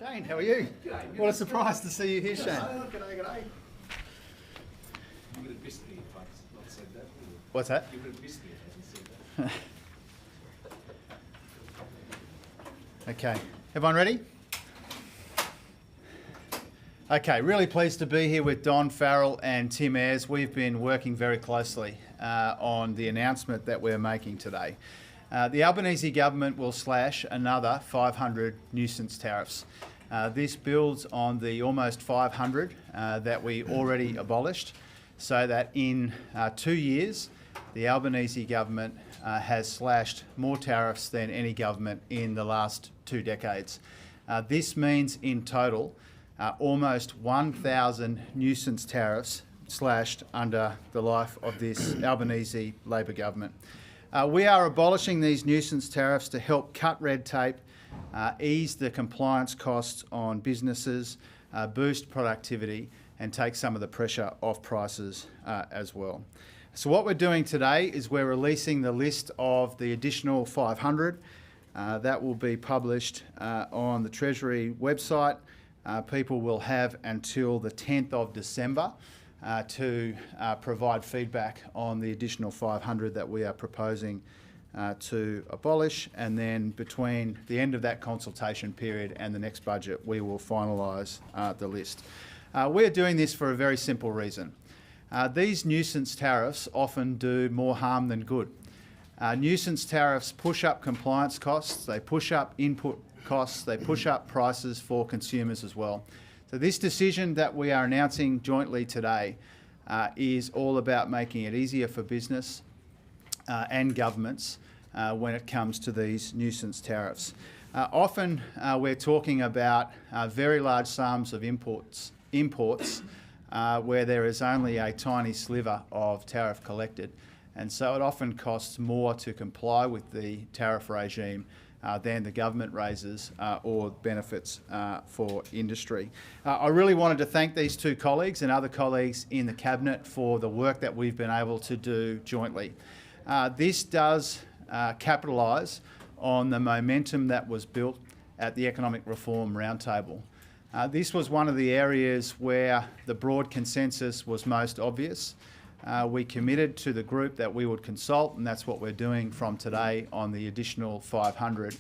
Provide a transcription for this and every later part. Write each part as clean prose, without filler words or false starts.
Shane, how are you? G'day, What a surprise to see you here, Shane. G'day. You would have missed me if I'd not said that, would you? What's that? You would have missed me if I hadn't said that. Okay, everyone ready? Okay, really pleased to be here with Don Farrell and Tim Ayres. We've been working very closely on the announcement that we're making today. The Albanese government will slash another 500 nuisance tariffs. This builds on the almost 500 that we already abolished, so that in 2 years, the Albanese government has slashed more tariffs than any government in the last 2 decades. This means in total almost 1,000 nuisance tariffs slashed under the life of this Albanese Labor government. We are abolishing these nuisance tariffs to help cut red tape, ease the compliance costs on businesses, boost productivity and take some of the pressure off prices as well. So what we're doing today is we're releasing the list of the additional 500 that will be published on the Treasury website. People will have until the 10th of December to provide feedback on the additional 500 that we are proposing to abolish, and then between the end of that consultation period and the next budget we will finalise the list. We're doing this for a very simple reason. These nuisance tariffs often do more harm than good. Nuisance tariffs push up compliance costs, they push up input costs, they push up prices for consumers as well. So this decision that we are announcing jointly today is all about making it easier for business and governments when it comes to these nuisance tariffs. Often we're talking about very large sums of imports where there is only a tiny sliver of tariff collected, and so it often costs more to comply with the tariff regime than the government raises or benefits for industry. I really wanted to thank these two colleagues and other colleagues in the Cabinet for the work that we've been able to do jointly. This does capitalise on the momentum that was built at the Economic Reform Roundtable. This was one of the areas where the broad consensus was most obvious. We committed to the group that we would consult, and that's what we're doing from today on the additional 500.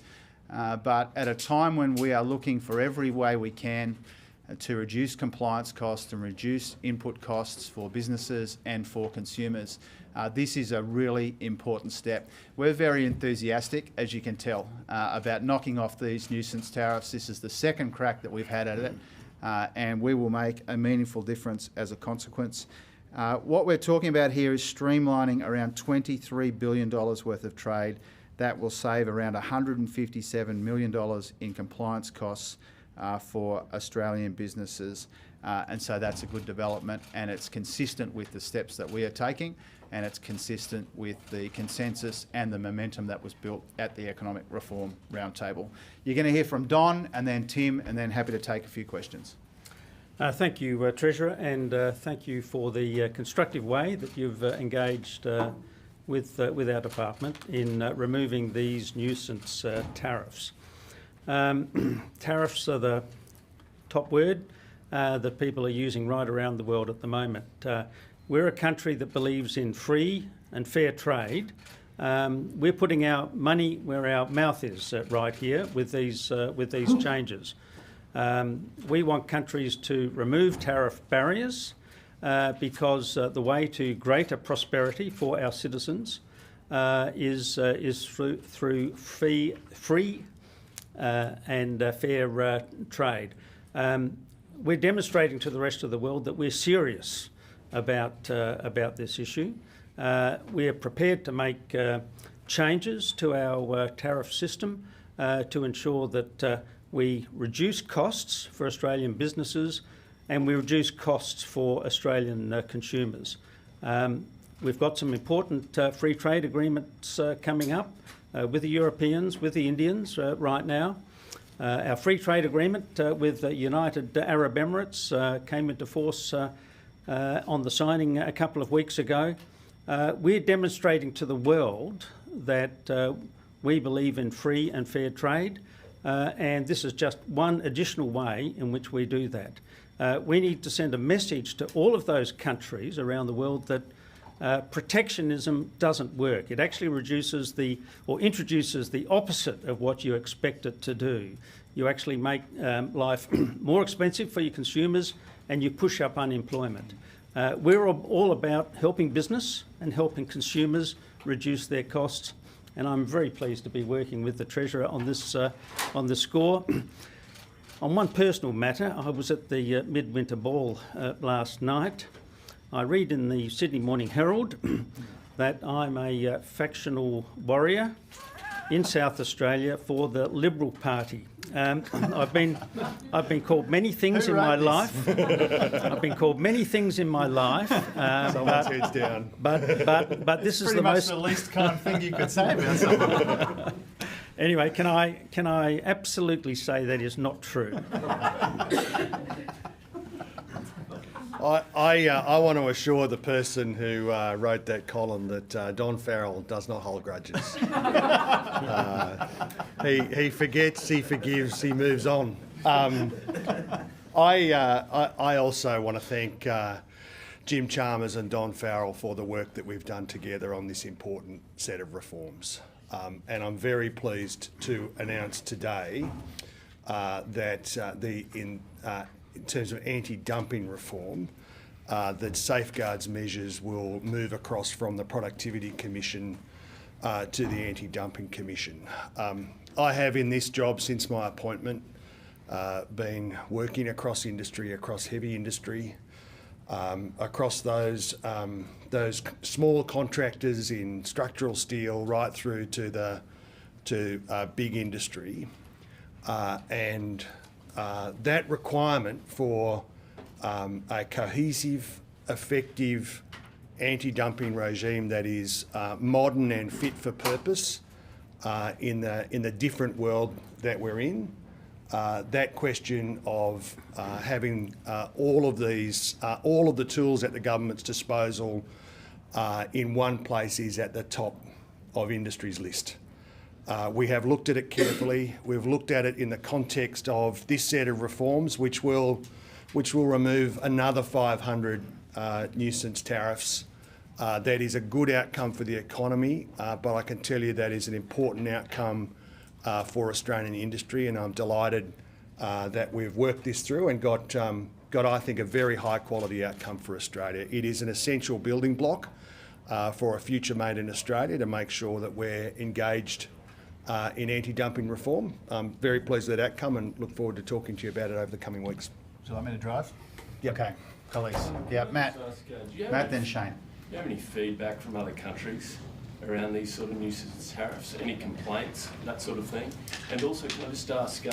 But at a time when we are looking for every way we can to reduce compliance costs and reduce input costs for businesses and for consumers, this is a really important step. We're very enthusiastic, as you can tell, about knocking off these nuisance tariffs. This is the second crack that we've had at it, and we will make a meaningful difference as a consequence. What we're talking about here is streamlining around $23 billion worth of trade. That will save around $157 million in compliance costs for Australian businesses. And so that's a good development, and it's consistent with the steps that we are taking, and it's consistent with the consensus and the momentum that was built at the Economic Reform Roundtable. You're going to hear from Don and then Tim, and then happy to take a few questions. Thank you, Treasurer, and thank you for the constructive way that you've engaged with our department in removing these nuisance tariffs. Tariffs are the top word that people are using right around the world at the moment. We're a country that believes in free and fair trade. We're putting our money where our mouth is right here with these changes. We want countries to remove tariff barriers because the way to greater prosperity for our citizens is through free and fair trade. We're demonstrating to the rest of the world that we're serious about this issue. We are prepared to make changes to our tariff system to ensure that we reduce costs for Australian businesses and we reduce costs for Australian consumers. We've got some important free trade agreements coming up with the Europeans, with the Indians right now. Our free trade agreement with the United Arab Emirates came into force on the signing a couple of weeks ago. We're demonstrating to the world that we believe in free and fair trade. and this is just one additional way in which we do that. We need to send a message to all of those countries around the world that protectionism doesn't work. It actually introduces the opposite of what you expect it to do. You actually make life more expensive for your consumers and you push up unemployment. We're all about helping business and helping consumers reduce their costs, and I'm very pleased to be working with the Treasurer on this score. On one personal matter, I was at the Midwinter Ball last night. I read in the Sydney Morning Herald that I'm a factional warrior in South Australia for the Liberal Party. I've been called many things in my life. I've been called many things in my life. Someone's head's down. But this is Pretty the much most. the least kind thing you could say about someone. Anyway, can I absolutely say that is not true? I want to assure the person who wrote that column that Don Farrell does not hold grudges. He forgets, he forgives, he moves on. I also want to thank Jim Chalmers and Don Farrell for the work that we've done together on this important set of reforms. And I'm very pleased to announce today that in terms of anti-dumping reform, that safeguards measures will move across from the Productivity Commission to the Anti-Dumping Commission. I have in this job since my appointment been working across industry, across heavy industry, across those small contractors in structural steel right through to big industry, and that requirement for a cohesive, effective anti-dumping regime that is modern and fit for purpose in the different world that we're in. That question of having all of the tools at the government's disposal in one place is at the top of industry's list. We have looked at it carefully. We've looked at it in the context of this set of reforms, which will remove another 500 nuisance tariffs. That is a good outcome for the economy, but I can tell you that is an important outcome for Australian industry, and I'm delighted that we've worked this through and got I think, a very high quality outcome for Australia. It is an essential building block for a future made in Australia to make sure that we're engaged in anti-dumping reform. I'm very pleased with that outcome and look forward to talking to you about it over the coming weeks. Do you want me to drive? Yep. Okay, colleagues. Yeah, Matt. Matt, then Shane. Do you have any feedback from other countries around these sort of nuisance tariffs? Any complaints, that sort of thing? And also, can I just ask,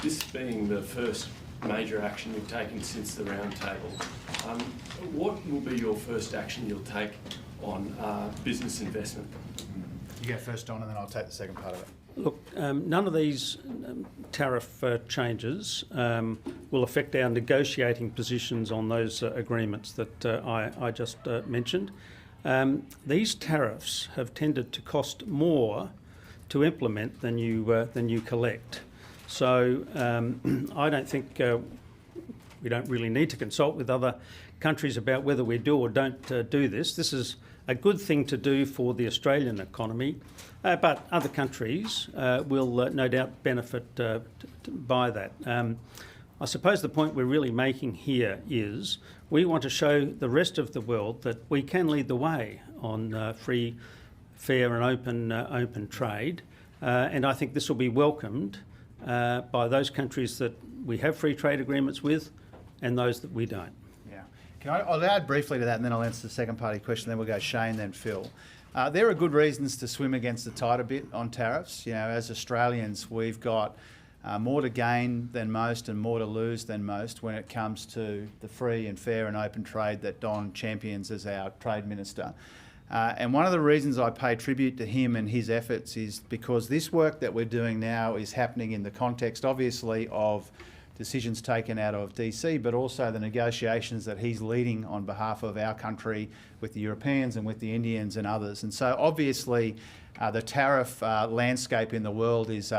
this being the first major action you've taken since the roundtable, what will be your first action you'll take on business investment? You go first, Don, and then I'll take the second part of it. Look, none of these tariff changes will affect our negotiating positions on those agreements that I just mentioned. These tariffs have tended to cost more to implement than you collect. So I don't think we don't really need to consult with other countries about whether we do or don't do this. This is a good thing to do for the Australian economy, but other countries will no doubt benefit by that. I suppose the point we're really making here is we want to show the rest of the world that we can lead the way on free, fair and open trade, and I think this will be welcomed by those countries that we have free trade agreements with and those that we don't. Yeah. I'll add briefly to that and then I'll answer the second part of your question, then we'll go Shane, then Phil. There are good reasons to swim against the tide a bit on tariffs. You know, as Australians, we've got more to gain than most and more to lose than most when it comes to the free and fair and open trade that Don champions as our Trade Minister. And one of the reasons I pay tribute to him and his efforts is because this work that we're doing now is happening in the context, obviously, of decisions taken out of DC, but also the negotiations that he's leading on behalf of our country with the Europeans and with the Indians and others. And so obviously The tariff landscape in the world is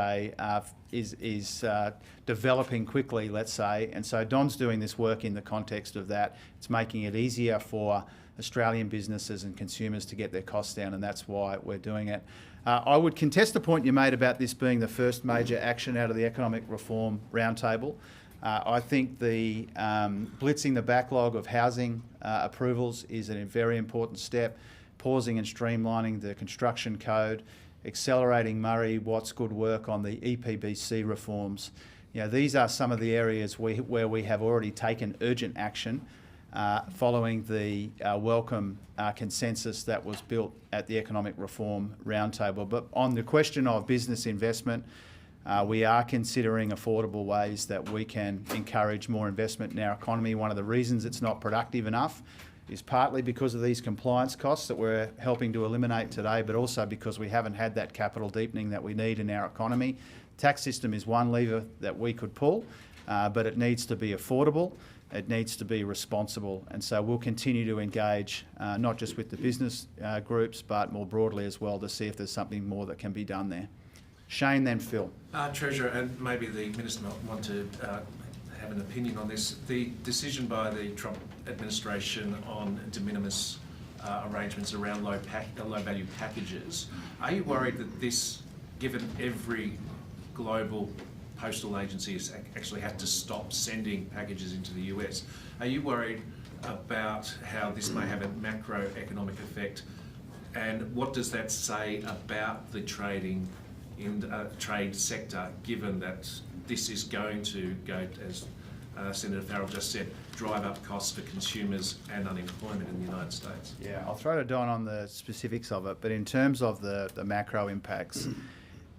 developing quickly, let's say, and so Don's doing this work in the context of that. It's making it easier for Australian businesses and consumers to get their costs down, and that's why we're doing it. I would contest the point you made about this being the first major action out of the Economic Reform Roundtable. I think the blitzing the backlog of housing approvals is a very important step, pausing and streamlining the construction code, accelerating Murray Watt's good work on the EPBC reforms. You know, these are some of the areas where we have already taken urgent action following the welcome consensus that was built at the Economic Reform Roundtable. But on the question of business investment, we are considering affordable ways that we can encourage more investment in our economy. One of the reasons it's not productive enough is partly because of these compliance costs that we're helping to eliminate today, but also because we haven't had that capital deepening that we need in our economy. Tax system is one lever that we could pull, but it needs to be affordable. It needs to be responsible, and so we'll continue to engage not just with the business groups, but more broadly as well, to see if there's something more that can be done there. Shane, then Phil. Treasurer, and maybe the Minister might want to have an opinion on this. The decision by the Trump administration on de minimis arrangements around low-value packages, are you worried that this, given every global postal agency has actually had to stop sending packages into the US, are you worried about how this may have a macroeconomic effect? And what does that say about the trading in trade sector, given that this is going to go, as Senator Farrell just said, drive up costs for consumers and unemployment in the United States? Yeah, I'll throw to Don on the specifics of it, but in terms of the macro impacts,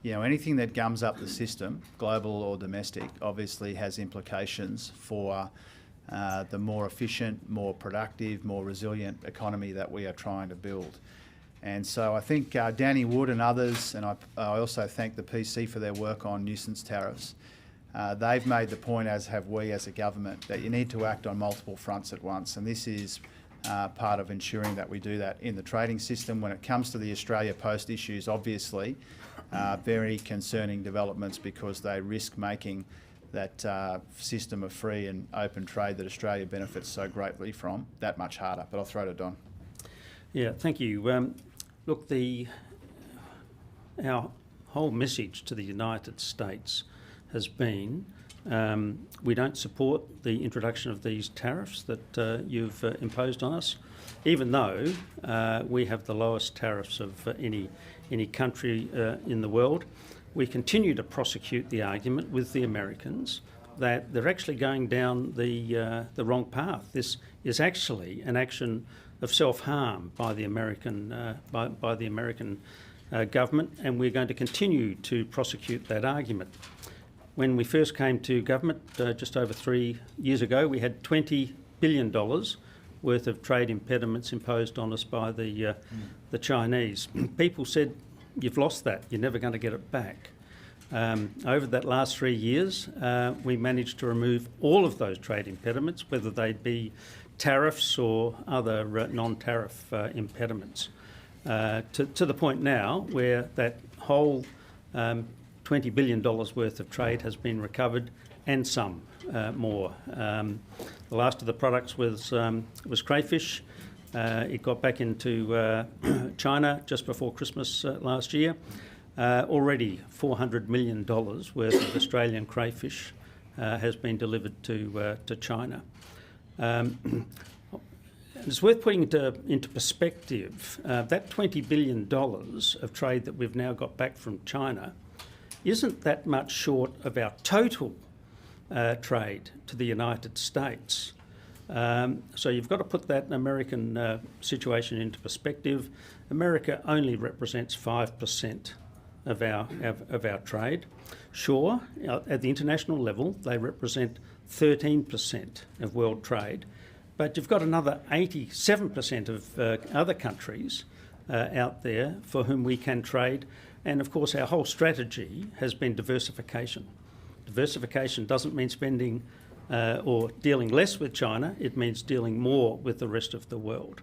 you know, anything that gums up the system, global or domestic, obviously has implications for the more efficient, more productive, more resilient economy that we are trying to build. And so I think Danny Wood and others, and I also thank the PC for their work on nuisance tariffs. They've made the point, as have we as a government, that you need to act on multiple fronts at once, and this is part of ensuring that we do that in the trading system. When it comes to the Australia Post issues, obviously, very concerning developments because they risk making that system of free and open trade that Australia benefits so greatly from that much harder. But I'll throw to Don. Yeah, thank you. Look, our whole message to the United States has been we don't support the introduction of these tariffs that you've imposed on us, even though we have the lowest tariffs of any country in the world. We continue to prosecute the argument with the Americans that they're actually going down the wrong path. This is actually an action of self-harm by the American government, and we're going to continue to prosecute that argument. When we first came to government just over 3 years ago, we had $20 billion worth of trade impediments imposed on us by the Chinese. People said, "You've lost that. You're never going to get it back." Over that last 3 years, we managed to remove all of those trade impediments, whether they be tariffs or other non-tariff impediments, to the point now where that whole $20 billion worth of trade has been recovered, and some more. The last of the products was crayfish. It got back into China just before Christmas last year. Already $400 million worth of Australian crayfish has been delivered to China. It's worth putting into perspective that $20 billion of trade that we've now got back from China isn't that much short of our total trade to the United States. So you've got to put that American situation into perspective. America only represents 5% of our trade. Sure, at the international level, they represent 13% of world trade, but you've got another 87% of other countries out there for whom we can trade. And of course, our whole strategy has been diversification. Diversification doesn't mean spending or dealing less with China, it means dealing more with the rest of the world.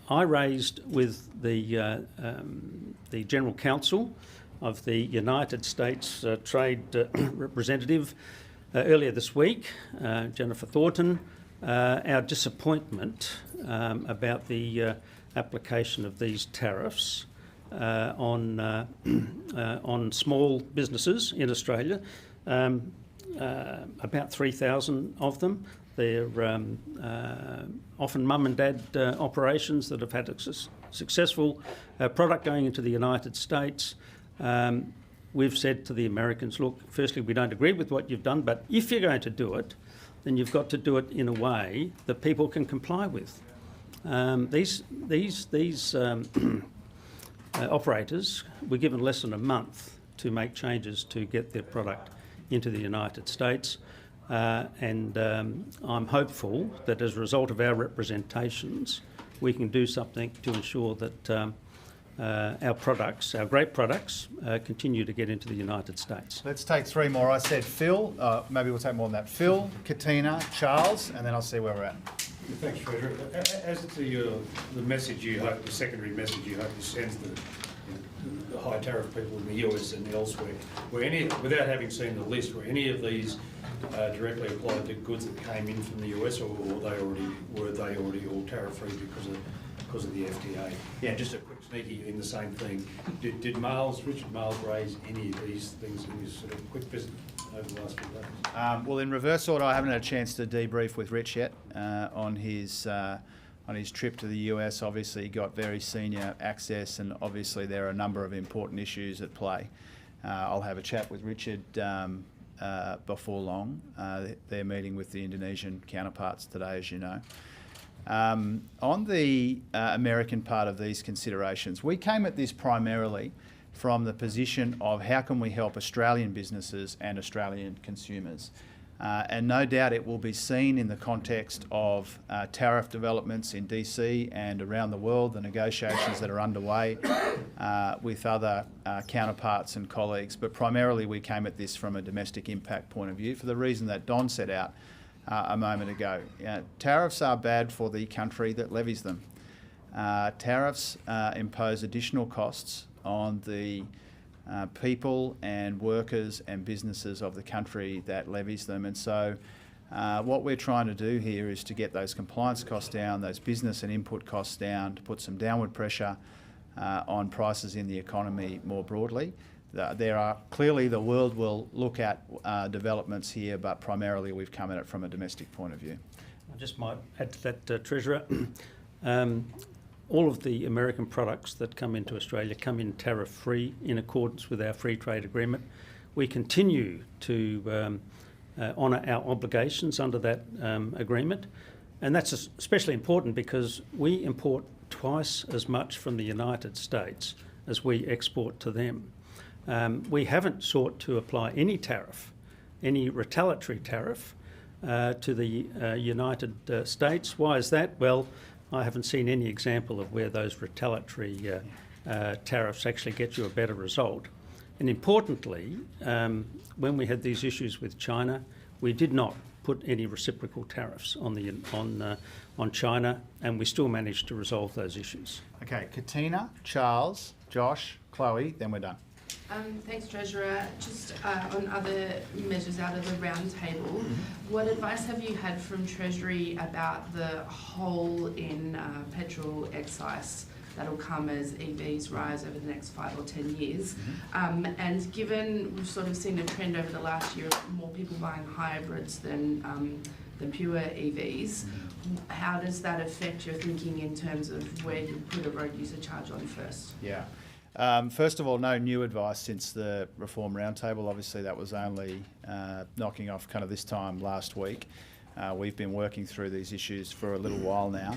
I raised with the General Counsel of the United States Trade Representative earlier this week, Jennifer Thornton, our disappointment about the application of these tariffs on small businesses in Australia. About 3,000 of them. They're often mum and dad operations that have had a successful product going into the United States. We've said to the Americans, look, firstly, we don't agree with what you've done, but if you're going to do it, then you've got to do it in a way that people can comply with. These operators were given less than a month to make changes to get their product into the United States. And I'm hopeful that as a result of our representations, we can do something to ensure that our products, our great products, continue to get into the United States. Let's take three more. I said Phil, maybe we'll take more than that. Phil, Katina, Charles, and then I'll see where we're at. Thanks, Treasurer. As to the message you hope, the secondary message you hope to send to the high tariff people in the US and elsewhere, without having seen the list, were any of these directly applied to goods that came in from the US, or were they already all tariff free because of the FTA? Yeah, just a quick sneaky in the same thing. Did Richard Miles raise any of these things in his sort of quick visit over the last few days? Well, in reverse order, I haven't had a chance to debrief with Rich yet on his trip to the US. Obviously, he got very senior access, and obviously there are a number of important issues at play. I'll have a chat with Richard before long. They're meeting with the Indonesian counterparts today, as you know. On the American part of these considerations, we came at this primarily from the position of how can we help Australian businesses and Australian consumers. And no doubt it will be seen in the context of tariff developments in DC and around the world, the negotiations that are underway with other counterparts and colleagues. But primarily we came at this from a domestic impact point of view for the reason that Don set out a moment ago. Tariffs are bad for the country that levies them. Tariffs impose additional costs on the people and workers and businesses of the country that levies them. And so what we're trying to do here is to get those compliance costs down, those business and input costs down, to put some downward pressure on prices in the economy more broadly. There are clearly, the world will look at developments here, but primarily we've come at it from a domestic point of view. I just might add to that, Treasurer. All of the American products that come into Australia come in tariff-free in accordance with our free trade agreement. We continue to honour our obligations under that agreement, and that's especially important because we import twice as much from the United States as we export to them. We haven't sought to apply any tariff, any retaliatory tariff to the United States. Why is that? Well, I haven't seen any example of where those retaliatory tariffs actually get you a better result. And importantly, when we had these issues with China, we did not put any reciprocal tariffs on China, and we still managed to resolve those issues. Okay, Katina, Charles, Josh, Chloe, then we're done. Thanks, Treasurer. Just on other measures out of the round table, what advice have you had from Treasury about the hole in petrol excise that'll come as EVs rise over the next 5 or 10 years? And given we've sort of seen a trend over the last year of more people buying hybrids than pure EVs, how does that affect your thinking in terms of where you put a road user charge on first? Yeah. First of all, no new advice since the Reform Roundtable. Obviously, that was only knocking off kind of this time last week. We've been working through these issues for a little while now.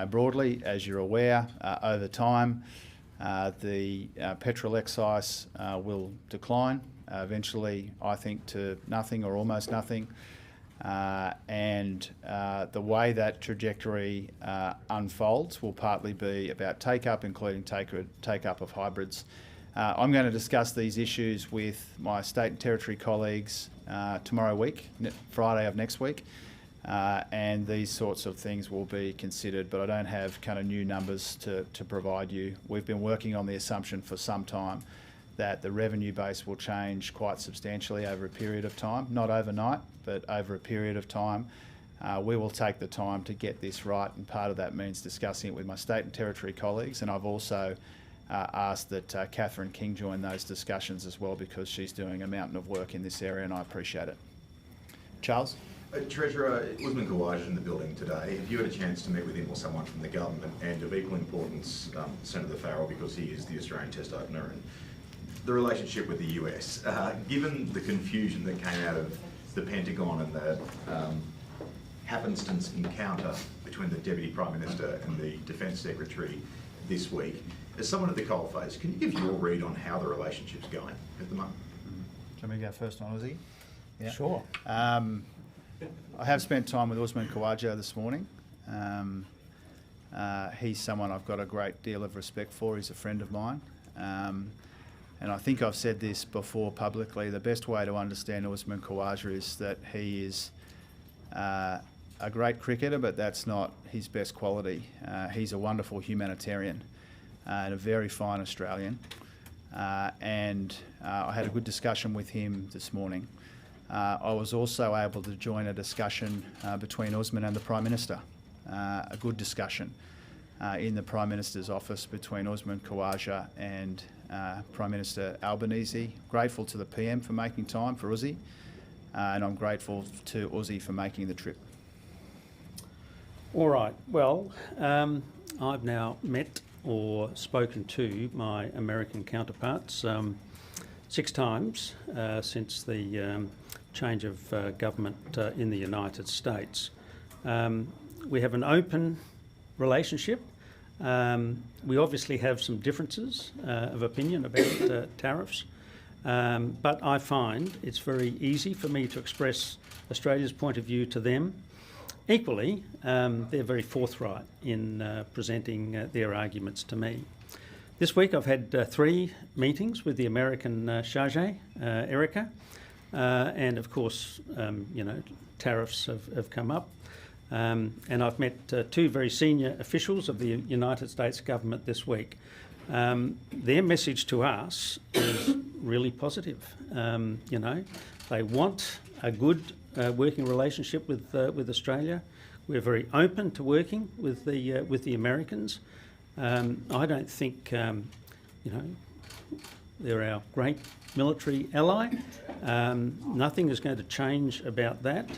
Broadly, as you're aware, over time, the petrol excise will decline, eventually, I think, to nothing or almost nothing. The way that trajectory unfolds will partly be about take-up, including take-up of hybrids. I'm going to discuss these issues with my state and territory colleagues tomorrow week, Friday of next week. and these sorts of things will be considered, but I don't have kind of new numbers to provide you. We've been working on the assumption for some time that the revenue base will change quite substantially over a period of time, not overnight, but over a period of time. We will take the time to get this right, and part of that means discussing it with my state and territory colleagues, and I've also asked that Catherine King join those discussions as well, because she's doing a mountain of work in this area and I appreciate it. Charles? Treasurer, Usman Khawaja is in the building today. Have you had a chance to meet with him or someone from the government? And of equal importance, Senator Farrell, because he is the Australian test opener, and the relationship with the US. Given the confusion that came out of the Pentagon and the happenstance encounter between the Deputy Prime Minister and the Defence Secretary this week, as someone at the coalface, can you give your read on how the relationship's going at the moment? Can we go first on Aussie? Yeah. Sure. I have spent time with Usman Khawaja this morning. He's someone I've got a great deal of respect for. He's a friend of mine. And I think I've said this before publicly, the best way to understand Usman Khawaja is that he is a great cricketer, but that's not his best quality. He's a wonderful humanitarian and a very fine Australian. And I had a good discussion with him this morning. I was also able to join a discussion between Usman and the Prime Minister, a good discussion in the Prime Minister's office between Usman Khawaja and Prime Minister Albanese. Grateful to the PM for making time for Uzi, and I'm grateful to Uzi for making the trip. All right. Well, I've now met or spoken to my American counterparts 6 times since the change of government in the United States. We have an open relationship. We obviously have some differences of opinion about tariffs, but I find it's very easy for me to express Australia's point of view to them. Equally, they're very forthright in presenting their arguments to me. This week I've had 3 meetings with the American charge, Erica, and of course, tariffs have come up. And I've met 2 very senior officials of the United States government this week. Their message to us is really positive. They want a good working relationship with Australia. We're very open to working with the Americans. I don't think they're our great military ally. Nothing is going to change about that.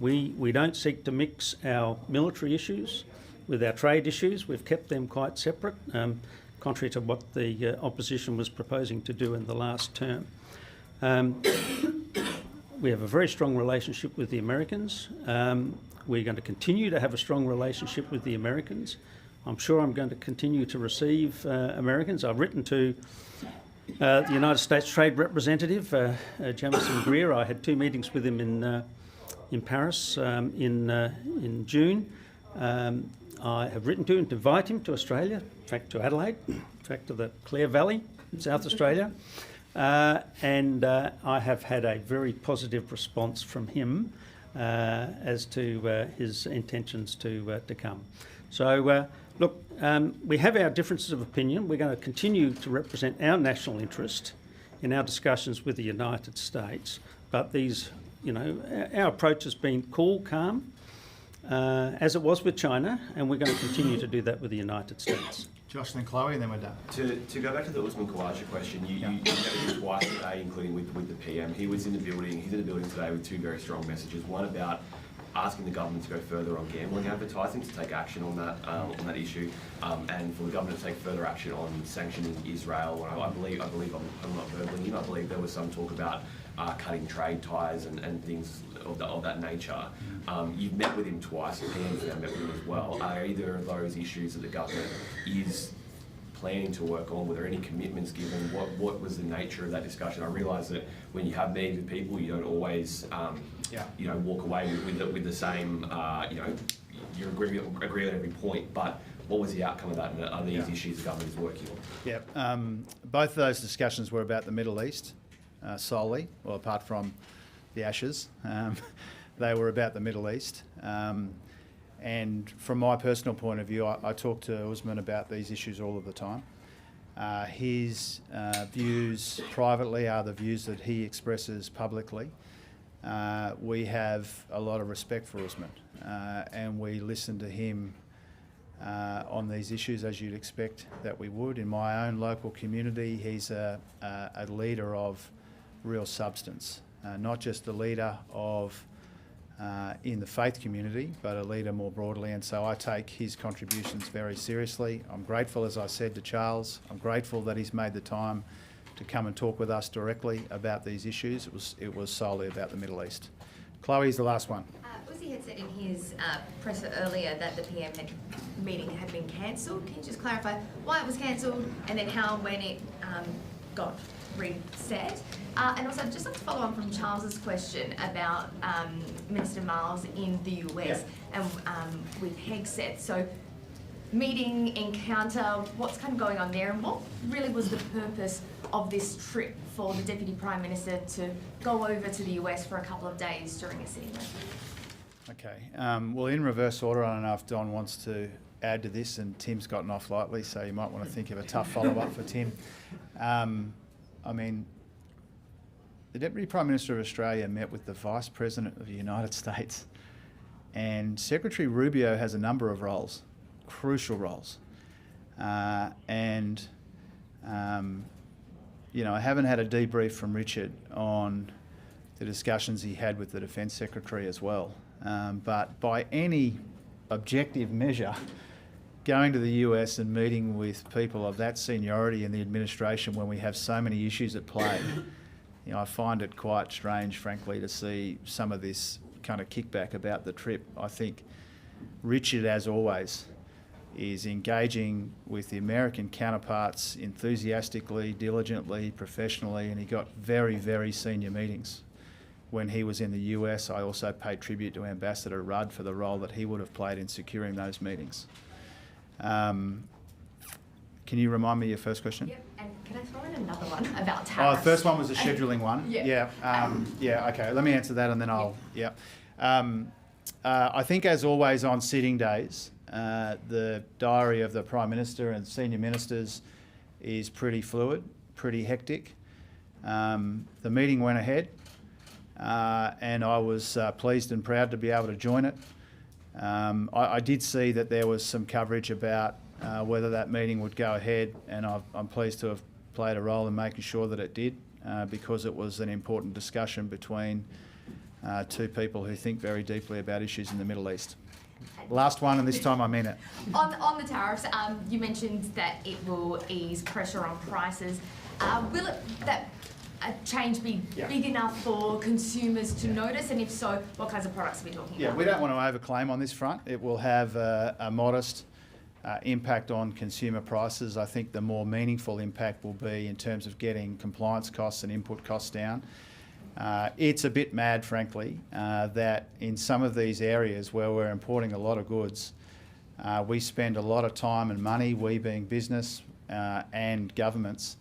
We don't seek to mix our military issues with our trade issues. We've kept them quite separate, contrary to what the opposition was proposing to do in the last term. We have a very strong relationship with the Americans. We're going to continue to have a strong relationship with the Americans. I'm sure I'm going to continue to receive Americans. I've written to the United States Trade Representative, Jamison Greer. I had 2 meetings with him in Paris in June. I have written to him to invite him to Australia, in fact to Adelaide, in fact to the Clare Valley in South Australia. And I have had a very positive response from him as to his intentions to come. So look, we have our differences of opinion. We're going to continue to represent our national interest in our discussions with the United States, but these, our approach has been cool, calm, as it was with China, and we're going to continue to do that with the United States. Josh and Chloe, and then we're done. To go back to the Usman Khawaja question, you met him twice today, including with the PM. He's in the building today with 2 very strong messages. One about asking the government to go further on gambling advertising, to take action on that issue, and for the government to take further action on sanctioning Israel. I believe I'm not verbally in. I believe there was some talk about cutting trade ties and things of that nature. You've met with him twice. The PM's now met with him as well. Are either of those issues that the government is planning to work on? Were there any commitments given? What was the nature of that discussion? I realise that when you have meetings with people, you don't always walk away with the same you agree on every point, but what was the outcome of that, and are these issues the government is working on? Yeah, both of those discussions were about the Middle East solely, well, apart from the Ashes. they were about the Middle East. And from my personal point of view, I talk to Usman about these issues all of the time. His views privately are the views that he expresses publicly. We have a lot of respect for Usman, and we listen to him on these issues as you'd expect that we would. In my own local community, he's a leader of real substance, not just a leader of in the faith community, but a leader more broadly, and so I take his contributions very seriously. I'm grateful, as I said, to Charles. I'm grateful that he's made the time to come and talk with us directly about these issues. It was solely about the Middle East. Chloe's the last one. Uzi had said in his presser earlier that the PM meeting had been cancelled. Can you just clarify why it was cancelled and then how and when it got reset? And also, I'd just like to follow on from Charles's question about Minister Miles in the US and with Hegseth. So, meeting, encounter, what's kind of going on there, and what really was the purpose of this trip for the Deputy Prime Minister to go over to the US for a couple of days during a sitting? Okay. Well, in reverse order, I don't know if Don wants to add to this, and Tim's gotten off lightly, so you might want to think of a tough follow-up for Tim. I mean, the Deputy Prime Minister of Australia met with the Vice President of the United States, and Secretary Rubio has a number of roles, crucial roles. You know, I haven't had a debrief from Richard on the discussions he had with the Defence Secretary as well. But by any objective measure, going to the US and meeting with people of that seniority in the administration when we have so many issues at play, you know, I find it quite strange, frankly, to see some of this kind of kickback about the trip. I think Richard, as always, is engaging with the American counterparts enthusiastically, diligently, professionally, and he got very, very senior meetings. When he was in the US, I also paid tribute to Ambassador Rudd for the role that he would have played in securing those meetings. Can you remind me your first question? Yep, and can I throw in another one about tariffs? Oh, the first one was a scheduling one. Yeah. Yeah, okay, let me answer that and then I'll, I think, as always on sitting days, the diary of the Prime Minister and senior ministers is pretty fluid, pretty hectic. The meeting went ahead, and I was pleased and proud to be able to join it. I did see that there was some coverage about whether that meeting would go ahead, and I'm pleased to have played a role in making sure that it did, because it was an important discussion between two people who think very deeply about issues in the Middle East. Last one, and this time I mean it. On the tariffs, you mentioned that it will ease pressure on prices. Will that change be big enough for consumers to notice? And if so, what kinds of products are we talking about? Yeah, we don't want to overclaim on this front. It will have a modest impact on consumer prices. I think the more meaningful impact will be in terms of getting compliance costs and input costs down. It's a bit mad, frankly, that in some of these areas where we're importing a lot of goods, we spend a lot of time and money, we being business and governments,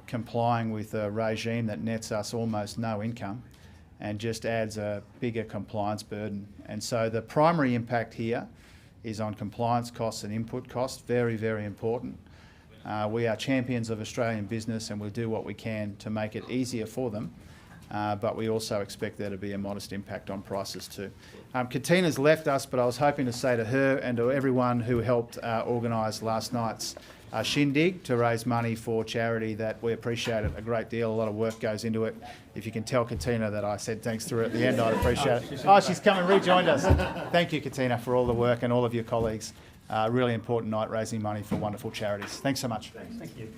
complying with a regime that nets us almost no income and just adds a bigger compliance burden. And so the primary impact here is on compliance costs and input costs, very, very important. We are champions of Australian business and we'll do what we can to make it easier for them, but we also expect there to be a modest impact on prices too. Katina's left us, but I was hoping to say to her and to everyone who helped organise last night's shindig to raise money for charity that we appreciate it a great deal. A lot of work goes into it. If you can tell Katina that I said thanks to her at the end, I'd appreciate it. Oh, she's come and rejoined us. Thank you, Katina, for all the work and all of your colleagues. Really important night raising money for wonderful charities. Thanks so much. Thank you.